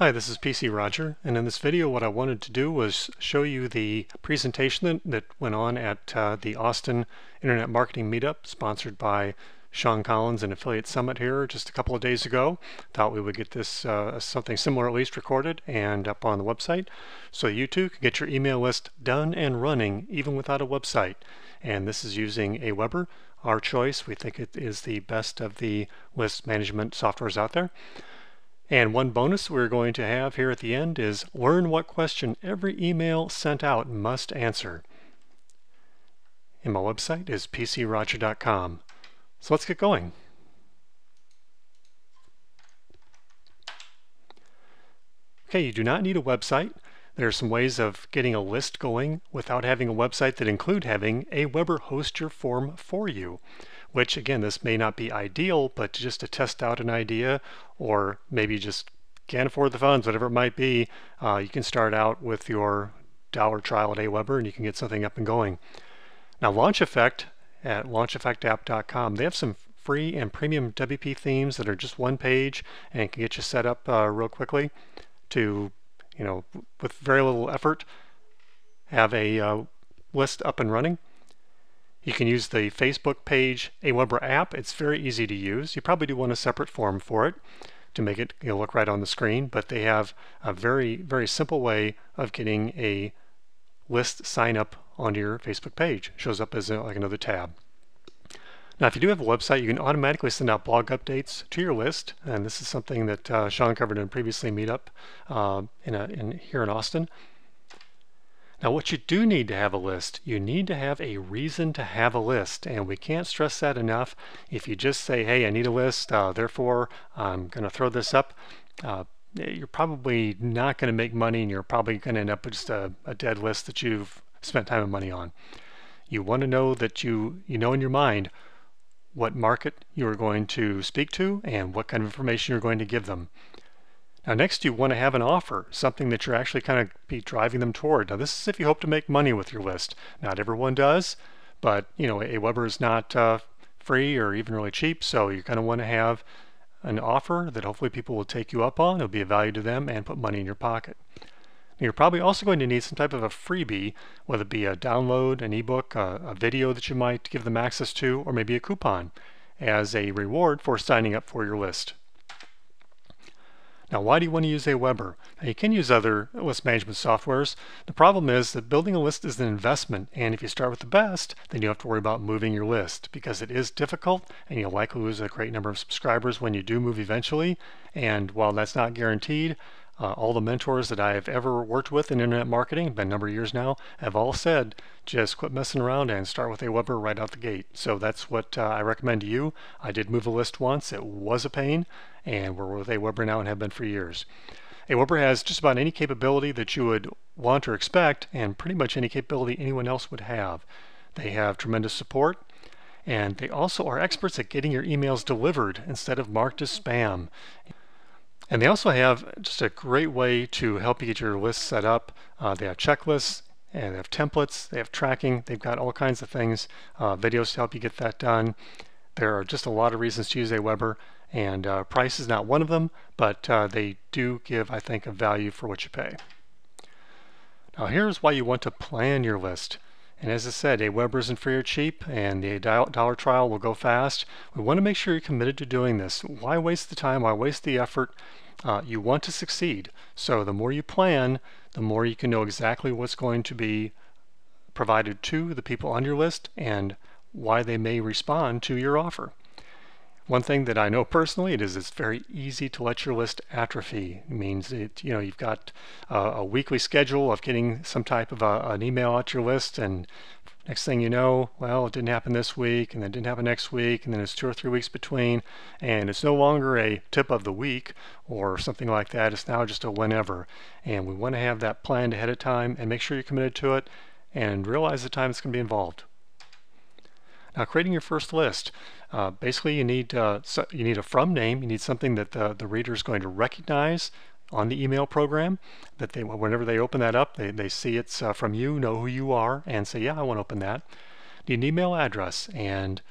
Hi, this is PC Roger, and in this video what I wanted to do was show you the presentation that went on at the Austin Internet Marketing Meetup, sponsored by Sean Collins and Affiliate Summit here just a couple of days ago. Thought we would get this something similar at least recorded and up on the website, so you too can get your email list done and running even without a website. And this is using AWeber, our choice. We think it is the best of the list management softwares out there. And one bonus we're going to have here at the end is learn what question every email sent out must answer. And my website is pcroger.com. So let's get going. Okay, you do not need a website. There are some ways of getting a list going without having a website that include having AWeber host your form for you, which again, this may not be ideal, but just to test out an idea, or maybe just can't afford the funds, whatever it might be, you can start out with your dollar trial at AWeber and you can get something up and going. Now Launch Effect at launcheffectapp.com, they have some free and premium WP themes that are just one page and can get you set up real quickly to, with very little effort, have a list up and running. You can use the Facebook page AWeber app. It's very easy to use. You probably do want a separate form for it to make it look right on the screen, but they have a very, very simple way of getting a list sign up on your Facebook page. It shows up as like another tab. Now, if you do have a website, you can automatically send out blog updates to your list, and this is something that Sean covered in a previously meetup here in Austin. Now, what you do need to have a list, you need to have a reason to have a list, and we can't stress that enough. If you just say, hey, I need a list, therefore I'm going to throw this up, you're probably not going to make money, and you're probably going to end up with just a dead list that you've spent time and money on. You want to know that you know in your mind what market you're going to speak to and what kind of information you're going to give them. Now next, you want to have an offer, something that you're actually kind of be driving them toward. Now this is if you hope to make money with your list. Not everyone does, but AWeber is not free or even really cheap, so you're going to want to have an offer that hopefully people will take you up on. It'll be of value to them and put money in your pocket. You're probably also going to need some type of a freebie, whether it be a download, an ebook, a video that you might give them access to, or maybe a coupon as a reward for signing up for your list. Now, why do you want to use AWeber? Now, you can use other list management softwares. The problem is that building a list is an investment, and if you start with the best, then you have to worry about moving your list because it is difficult, and you'll likely lose a great number of subscribers when you do move eventually. And while that's not guaranteed, all the mentors that I've ever worked with in internet marketing, been a number of years now, have all said, just quit messing around and start with AWeber right out the gate. So that's what I recommend to you. I did move a list once. It was a pain, and we're with AWeber now and have been for years. AWeber has just about any capability that you would want or expect, and pretty much any capability anyone else would have. They have tremendous support, and they also are experts at getting your emails delivered instead of marked as spam. And they also have just a great way to help you get your list set up. They have checklists, and they have templates, they have tracking, they've got all kinds of things, videos to help you get that done. There are just a lot of reasons to use AWeber, and price is not one of them, but they do give, I think, a value for what you pay. Now here's why you want to plan your list. And as I said, AWeber isn't free or cheap, and the dollar trial will go fast. We want to make sure you're committed to doing this. Why waste the time? Why waste the effort? You want to succeed. So the more you plan, the more you can know exactly what's going to be provided to the people on your list and why they may respond to your offer. One thing that I know personally, it's very easy to let your list atrophy. It means you've got a weekly schedule of getting some type of an email out to your list, and next thing you know, well, it didn't happen this week, and then it didn't happen next week, and then it's 2 or 3 weeks between, and it's no longer a tip of the week or something like that. It's now just a whenever, and we want to have that planned ahead of time and make sure you're committed to it and realize the time it's going to be involved. Now, creating your first list, basically you need a from name. You need something that the reader is going to recognize on the email program, that whenever they open that up, they see it's from you, know who you are, and say, yeah, I want to open that. You need an email address, and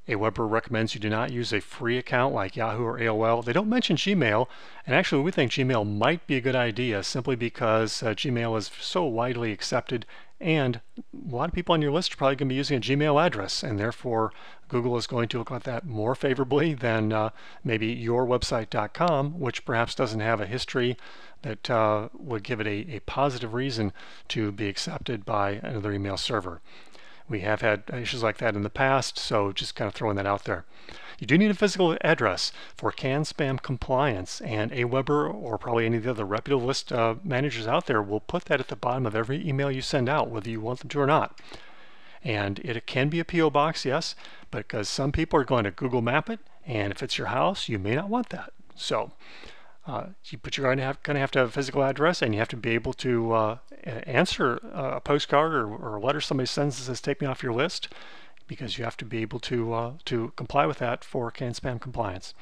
AWeber recommends you do not use a free account like Yahoo or AOL. They don't mention Gmail, and actually we think Gmail might be a good idea simply because Gmail is so widely accepted, and a lot of people on your list are probably going to be using a Gmail address, and therefore Google is going to look at that more favorably than maybe yourwebsite.com, which perhaps doesn't have a history that would give it a positive reason to be accepted by another email server. We have had issues like that in the past, so just kind of throwing that out there. You do need a physical address for CAN spam compliance, and AWeber or probably any of the other reputable list managers out there will put that at the bottom of every email you send out, whether you want them to or not. And it can be a P.O. box, yes, but because some people are going to Google Map it, and if it's your house, you may not want that. So, but you're going to have a physical address, and you have to be able to answer a postcard or a letter somebody sends that says "take me off your list," because you have to be able to comply with that for CAN spam compliance.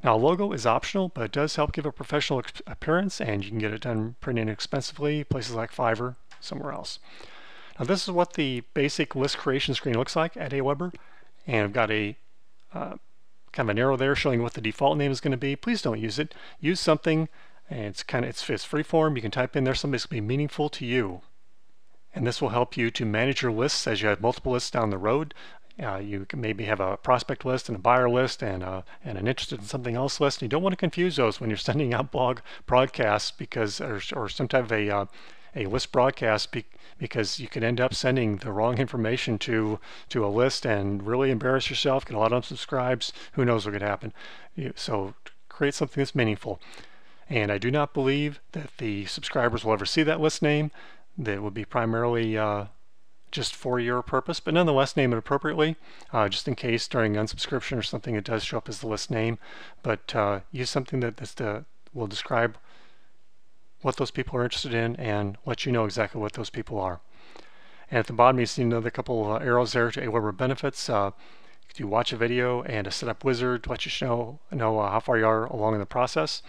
Now, a logo is optional, but it does help give a professional appearance, and you can get it done pretty inexpensively, places like Fiverr, somewhere else. Now, this is what the basic list creation screen looks like at AWeber, and I've got a kind of an arrow there showing what the default name is going to be. Please don't use it. Use something, and it's free form. You can type in there something that's going to be meaningful to you, and this will help you to manage your lists as you have multiple lists down the road. You can maybe have a prospect list and a buyer list and an interested in something else list. And you don't want to confuse those when you're sending out blog broadcasts because or some type of a list broadcast because you could end up sending the wrong information to a list and really embarrass yourself, get a lot of unsubscribes. Who knows what could happen? So create something that's meaningful. And I do not believe that the subscribers will ever see that list name. That would be primarily just for your purpose, but nonetheless name it appropriately, just in case during unsubscription or something it does show up as the list name. But use something that will describe what those people are interested in and let you know exactly what those people are. And at the bottom you see another couple arrows there to AWeber benefits. You watch a video and a setup wizard to let you know how far you are along in the process.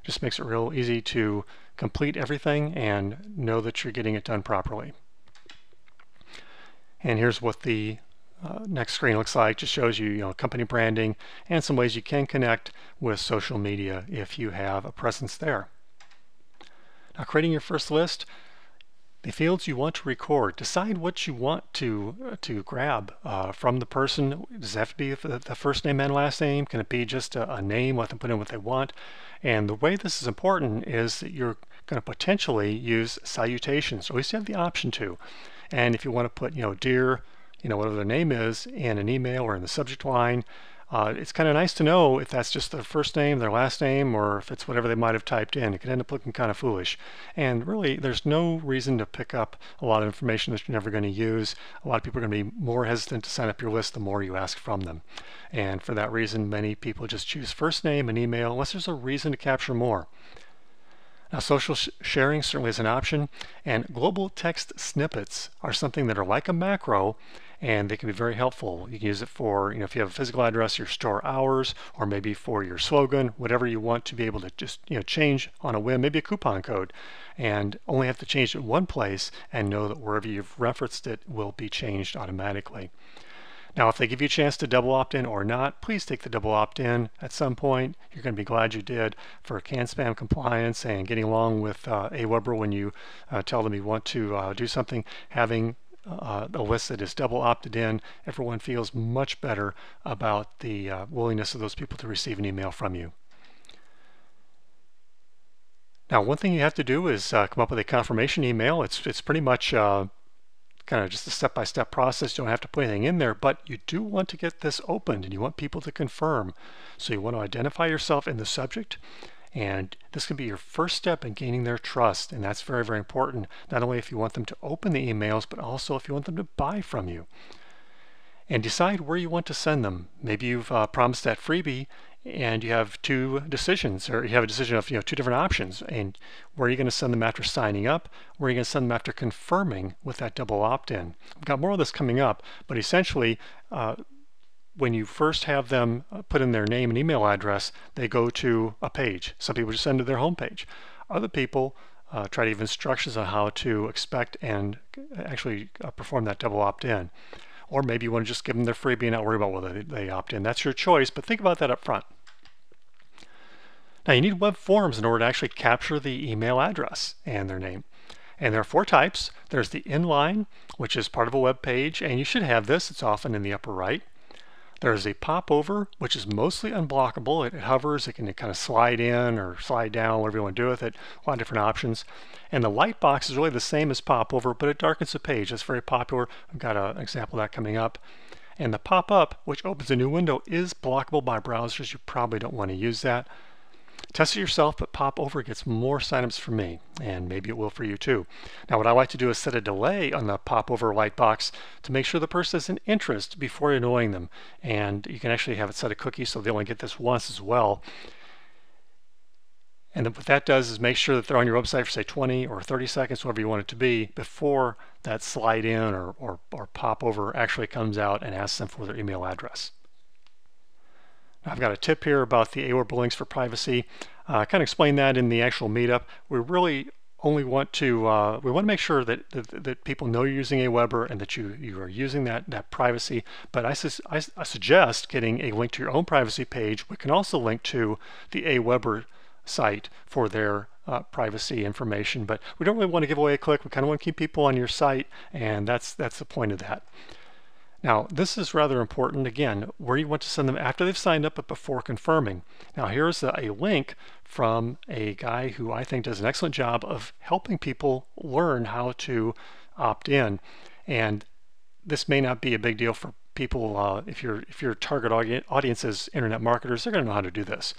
Just makes it real easy to complete everything and know that you're getting it done properly. And here's what the next screen looks like. Just shows you, company branding and some ways you can connect with social media if you have a presence there. Now, creating your first list, the fields you want to record. Decide what you want to grab from the person. Does it have to be the first name and last name? Can it be just a name? Let them put in what they want. And the way this is important is that you're going to potentially use salutations. Or at least you have the option to. And if you want to put, dear, whatever their name is in an email or in the subject line, it's kind of nice to know if that's just their first name, their last name, or if it's whatever they might have typed in. It could end up looking kind of foolish. And really, there's no reason to pick up a lot of information that you're never going to use. A lot of people are going to be more hesitant to sign up your list the more you ask from them. And for that reason, many people just choose first name and email unless there's a reason to capture more. Now, social sharing certainly is an option, and global text snippets are something that are like a macro, and they can be very helpful. You can use it for, if you have a physical address, your store hours, or maybe for your slogan, whatever you want to be able to just, change on a whim, maybe a coupon code, and only have to change it in one place and know that wherever you've referenced it will be changed automatically. Now, if they give you a chance to double opt-in or not, please take the double opt-in at some point. You're going to be glad you did for CAN spam compliance and getting along with AWeber when you tell them you want to do something. Having a list that is double opted in, everyone feels much better about the willingness of those people to receive an email from you. Now, one thing you have to do is come up with a confirmation email. It's pretty much kind of just a step-by-step process. You don't have to put anything in there, but you do want to get this opened and you want people to confirm. So you want to identify yourself in the subject, and this can be your first step in gaining their trust, and that's very, very important, not only if you want them to open the emails, but also if you want them to buy from you. And decide where you want to send them. Maybe you've promised that freebie and you have two decisions, or you have a decision of two different options, and where are you going to send them after signing up, where are you going to send them after confirming with that double opt-in. We've got more of this coming up, but essentially when you first have them put in their name and email address, they go to a page. Some people just send to their home page. Other people try to give instructions on how to expect and actually perform that double opt-in. or maybe you want to just give them their freebie and not worry about whether they opt in. That's your choice, but think about that up front. Now you need web forms in order to actually capture the email address and their name. And there are 4 types. There's the inline, which is part of a web page, and you should have this. It's often in the upper right. There's a popover, which is mostly unblockable. It hovers, it can kind of slide in or slide down, whatever you want to do with it. A lot of different options. And the light box is really the same as popover, but it darkens the page. That's very popular. I've got an example of that coming up. And the pop-up, which opens a new window, is blockable by browsers. You probably don't want to use that. Test it yourself, but popover gets more signups for me, and maybe it will for you too. Now what I like to do is set a delay on the popover light box to make sure the person has an interest before annoying them. And you can actually have it set a cookie so they only get this once as well. And then what that does is make sure that they're on your website for say 20 or 30 seconds, whatever you want it to be, before that slide in or popover actually comes out and asks them for their email address. I've got a tip here about the AWeber links for privacy. I kind of explained that in the actual meetup. We really only want to make sure that people know you're using AWeber and that you are using that privacy. But I suggest getting a link to your own privacy page. We can also link to the AWeber site for their privacy information. But we don't really want to give away a click. We kind of want to keep people on your site, and that's the point of that. Now, this is rather important, again, where you want to send them after they've signed up but before confirming. Now, here's a link from a guy who I think does an excellent job of helping people learn how to opt in. And this may not be a big deal for people, if your target audience is internet marketers, they're going to know how to do this.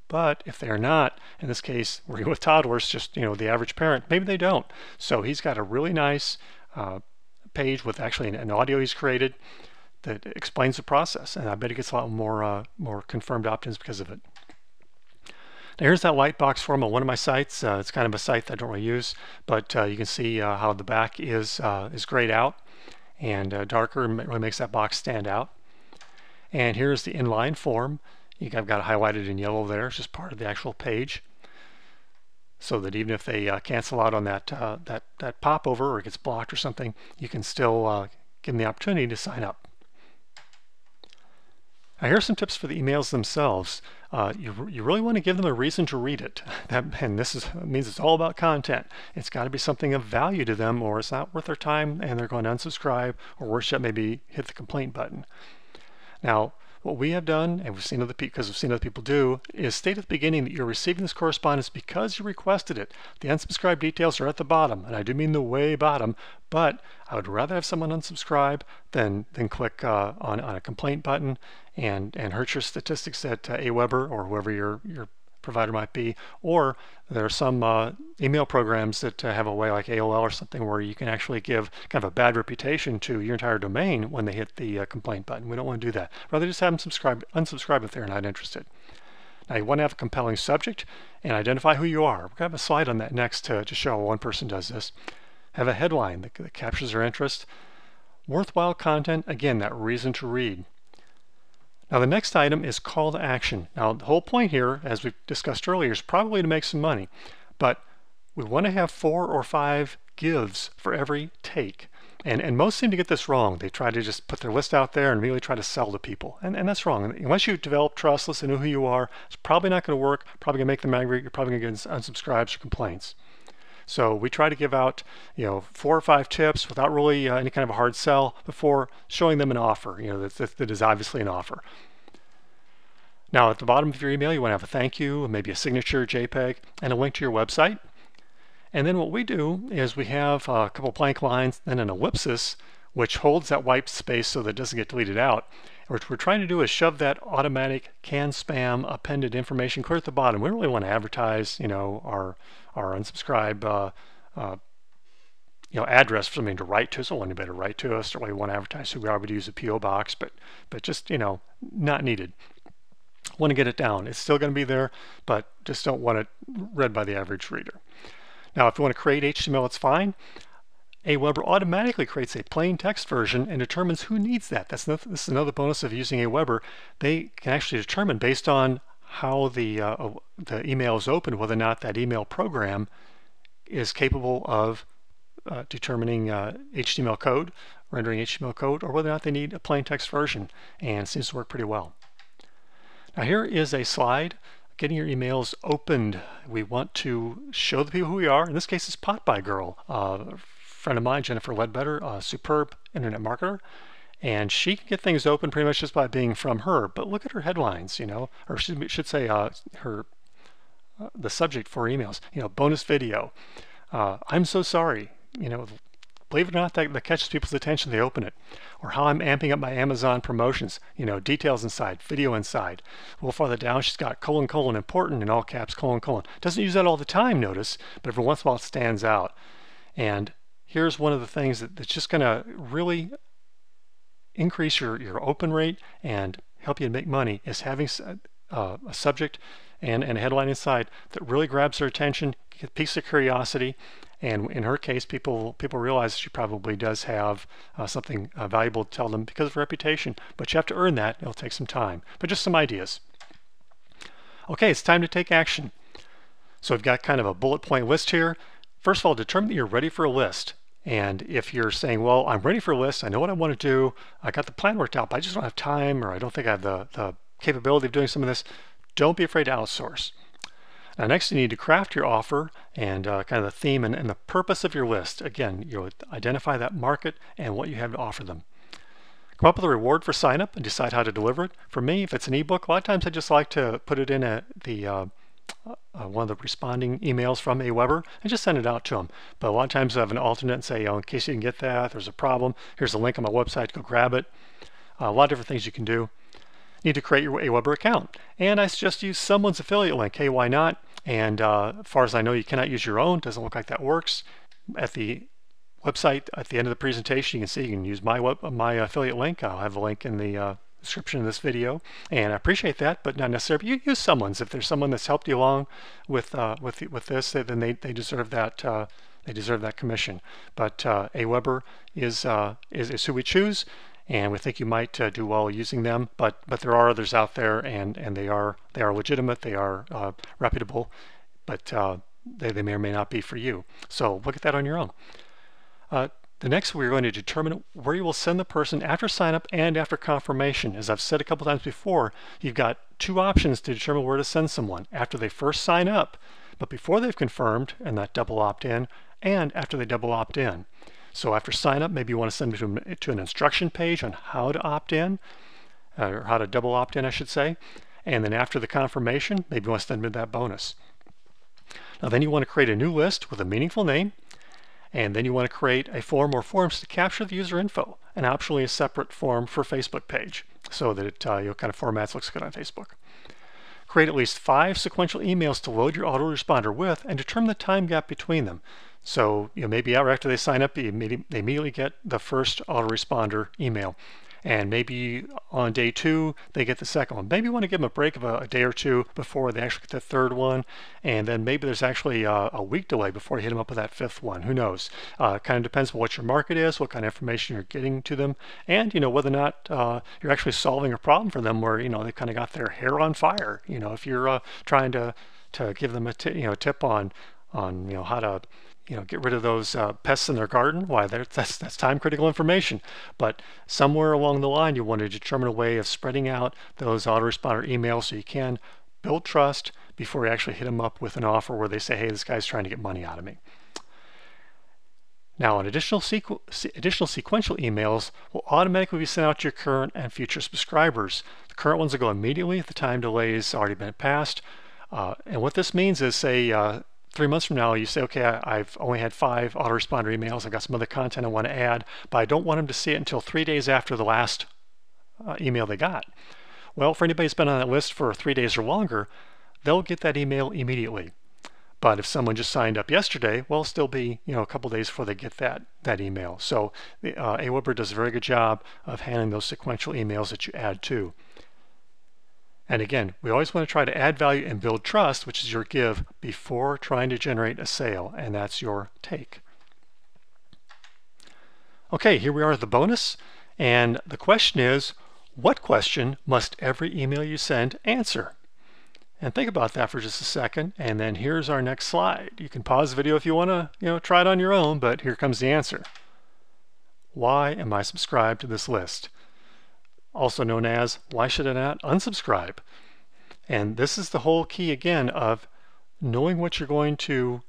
But if they're not, in this case, working with toddlers, just the average parent, maybe they don't. So he's got a really nice page with actually an audio he's created that explains the process, and I bet he gets a lot more confirmed opt-ins because of it. Now here's that light box form on one of my sites. It's kind of a site that I don't really use, but you can see how the back is grayed out and darker, and it really makes that box stand out. And here's the inline form. I've got it highlighted in yellow there. It's just part of the actual page, so that even if they cancel out on that popover or it gets blocked or something, you can still give them the opportunity to sign up. Now here's some tips for the emails themselves. You really want to give them a reason to read it. And this means it's all about content. It's got to be something of value to them, or it's not worth their time and they're going to unsubscribe, or worse yet, maybe hit the complaint button. Now, what we have done, and we've seen other people do, is state at the beginning that you're receiving this correspondence because you requested it. The unsubscribe details are at the bottom, and I do mean the way bottom, but I would rather have someone unsubscribe than click on a complaint button and hurt your statistics at AWeber or whoever your provider might be. Or there are some email programs that have a way like AOL or something where you can actually give kind of a bad reputation to your entire domain when they hit the complaint button. We don't want to do that. Rather just have them unsubscribe if they're not interested. Now you want to have a compelling subject and identify who you are. We're going to have a slide on that next to show how one person does this. Have a headline that captures their interest. Worthwhile content, again, that reason to read. Now the next item is call to action. Now the whole point here, as we discussed earlier, is probably to make some money, but we want to have 4 or 5 gives for every take. And most seem to get this wrong. They try to just put their list out there and really try to sell to people. And that's wrong. Unless you develop trust, listen to who you are, it's probably not going to work, probably going to make them angry, you're probably going to get unsubscribes or complaints. So we try to give out 4 or 5 tips without really any kind of a hard sell before showing them an offer, that is obviously an offer. Now at the bottom of your email you want to have a thank you, maybe a signature JPEG, and a link to your website. And then what we do is we have a couple blank lines, then an ellipsis, which holds that white space so that it doesn't get deleted out. What we're trying to do is shove that automatic can spam appended information clear at the bottom. We don't really want to advertise, our unsubscribe address for somebody to write to us. I don't want anybody to write to us, or we want to advertise who we are. We use a PO box, but just not needed. Want to get it down. It's still going to be there, but just don't want it read by the average reader. Now, if you want to create HTML, it's fine. AWeber automatically creates a plain text version and determines who needs that. This is another bonus of using AWeber. They can actually determine, based on how the email is opened, whether or not that email program is capable of determining HTML code rendering HTML code, or whether or not they need a plain text version, and it seems to work pretty well. Now here is a slide, getting your emails opened. We want to show the people who we are. In this case, it's Pot By Girl, a friend of mine, Jennifer Ledbetter, a superb internet marketer. And she can get things open pretty much just by being from her. But look at her headlines, or should say the subject for emails. Bonus video. I'm so sorry. Believe it or not, that catches people's attention. They open it. Or how I'm amping up my Amazon promotions. Details inside, video inside. A little farther down, she's got : important in all caps : Doesn't use that all the time, notice, but every once in a while it stands out. And here's one of the things that's just going to really increase your open rate and help you make money, is having a subject and a headline inside that really grabs their attention, piques their curiosity, and in her case, people realize she probably does have something valuable to tell them because of her reputation. But you have to earn that. It'll take some time. But just some ideas. Okay, it's time to take action. So we've got kind of a bullet point list here. First of all, determine that you're ready for a list. And if you're saying, well, I'm ready for a list, I know what I want to do, I got the plan worked out, but I just don't have time, or I don't think I have the capability of doing some of this, don't be afraid to outsource. Now next, you need to craft your offer and kind of the theme and the purpose of your list. Again, you'll identify that market and what you have to offer them. Come up with a reward for sign up and decide how to deliver it. For me, if it's an ebook, a lot of times I just like to put it in one of the responding emails from AWeber and just send it out to them. But a lot of times I have an alternate and say, in case you didn't get that, there's a problem, here's a link on my website, go grab it. A lot of different things you can do. You need to create your AWeber account. And I suggest use someone's affiliate link. Hey, why not? And as far as I know, you cannot use your own. Doesn't look like that works. At the website, at the end of the presentation, you can see you can use my affiliate link. I'll have a link in the description of this video, and I appreciate that, but not necessarily. You use someone's. If there's someone that's helped you along with this, then they deserve that. They deserve that commission. But AWeber is who we choose, and we think you might do well using them. But there are others out there, and they are legitimate. They are reputable, but they may or may not be for you. So look at that on your own. The next, we're going to determine where you will send the person after sign up and after confirmation. As I've said a couple times before, you've got two options to determine where to send someone: after they first sign up, but before they've confirmed and that double opt-in, and after they double opt-in. So after sign up, maybe you want to send them to an instruction page on how to opt in, or how to double opt-in, I should say. And then after the confirmation, maybe you want to send them that bonus. Now then you want to create a new list with a meaningful name. And then you want to create a form or forms to capture the user info, and optionally a separate form for Facebook page, so that it kind of formats looks good on Facebook. Create at least 5 sequential emails to load your autoresponder with, and determine the time gap between them. So maybe after they sign up, they immediately get the first autoresponder email. And maybe on day 2, they get the second one. Maybe you want to give them a break of a day or two before they actually get the third one. And then maybe there's actually a week delay before you hit them up with that 5th one. Who knows? It kind of depends on what your market is, what kind of information you're getting to them, and whether or not you're actually solving a problem for them where they kind of got their hair on fire. If you're trying to give them a tip on how to get rid of those pests in their garden, why that's time critical information. But somewhere along the line, you want to determine a way of spreading out those autoresponder emails so you can build trust before you actually hit them up with an offer where they say, hey, this guy's trying to get money out of me. Now, an additional sequential emails will automatically be sent out to your current and future subscribers. The current ones will go immediately if the time delay has already been passed. And what this means is, say, 3 months from now, you say, okay, I've only had 5 autoresponder emails. I've got some other content I want to add, but I don't want them to see it until 3 days after the last email they got. Well, for anybody who's been on that list for 3 days or longer, they'll get that email immediately. But if someone just signed up yesterday, well, it'll still be a couple days before they get that email. So AWeber does a very good job of handling those sequential emails that you add to. And again, we always want to try to add value and build trust, which is your give, before trying to generate a sale, and that's your take. Okay, here we are at the bonus, and the question is, what question must every email you send answer? And think about that for just a second, and then here's our next slide. You can pause the video if you want to try it on your own, but here comes the answer. why am I subscribed to this list? Also known as, why should I not unsubscribe? And this is the whole key again of knowing what you're going to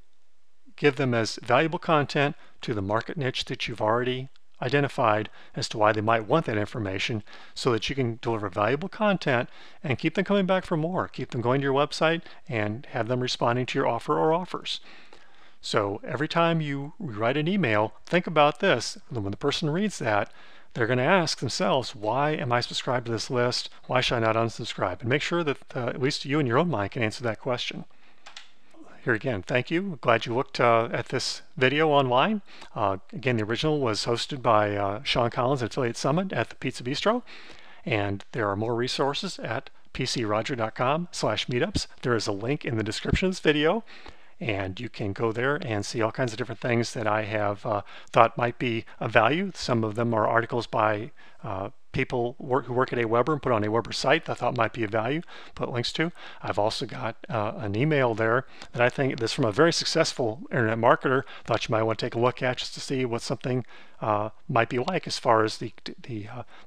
give them as valuable content to the market niche that you've already identified as to why they might want that information, so that you can deliver valuable content and keep them coming back for more. Keep them going to your website and have them responding to your offer or offers. So every time you write an email, think about this. When the person reads that, they're going to ask themselves, why am I subscribed to this list? Why should I not unsubscribe? And make sure that at least you in your own mind can answer that question. Here again, thank you. Glad you looked at this video online. Again, the original was hosted by Sean Collins at Affiliate Summit at the Pizza Bistro. And there are more resources at pcroger.com/meetups. There is a link in the description of this video, and you can go there and see all kinds of different things that I have thought might be of value. Some of them are articles by people who work at AWeber and put on AWeber site that I thought might be of value, put links to. I've also got an email there that I think is from a very successful internet marketer. Thought you might want to take a look at just to see what something might be like as far as the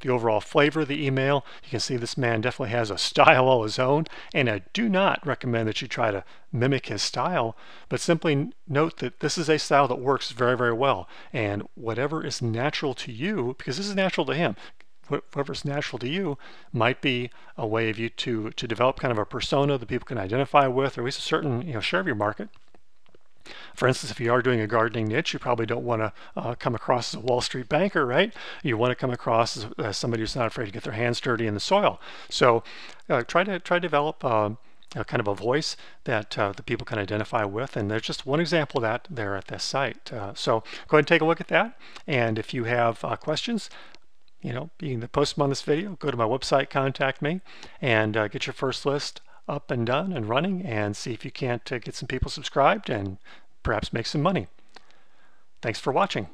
overall flavor of the email. You can see this man definitely has a style all his own, and I do not recommend that you try to mimic his style, but simply note that this is a style that works very, very well. And whatever is natural to you, because this is natural to him, whatever's natural to you might be a way of you to develop kind of a persona that people can identify with, or at least a certain share of your market. For instance, if you are doing a gardening niche, you probably don't want to come across as a Wall Street banker, right? You want to come across as somebody who's not afraid to get their hands dirty in the soil. So try to develop kind of a voice that the people can identify with, and there's just one example of that there at this site. So go ahead and take a look at that, and if you have questions, you can post them on this video, go to my website, contact me, and get your first list up and done and running, and see if you can't get some people subscribed and perhaps make some money. Thanks for watching.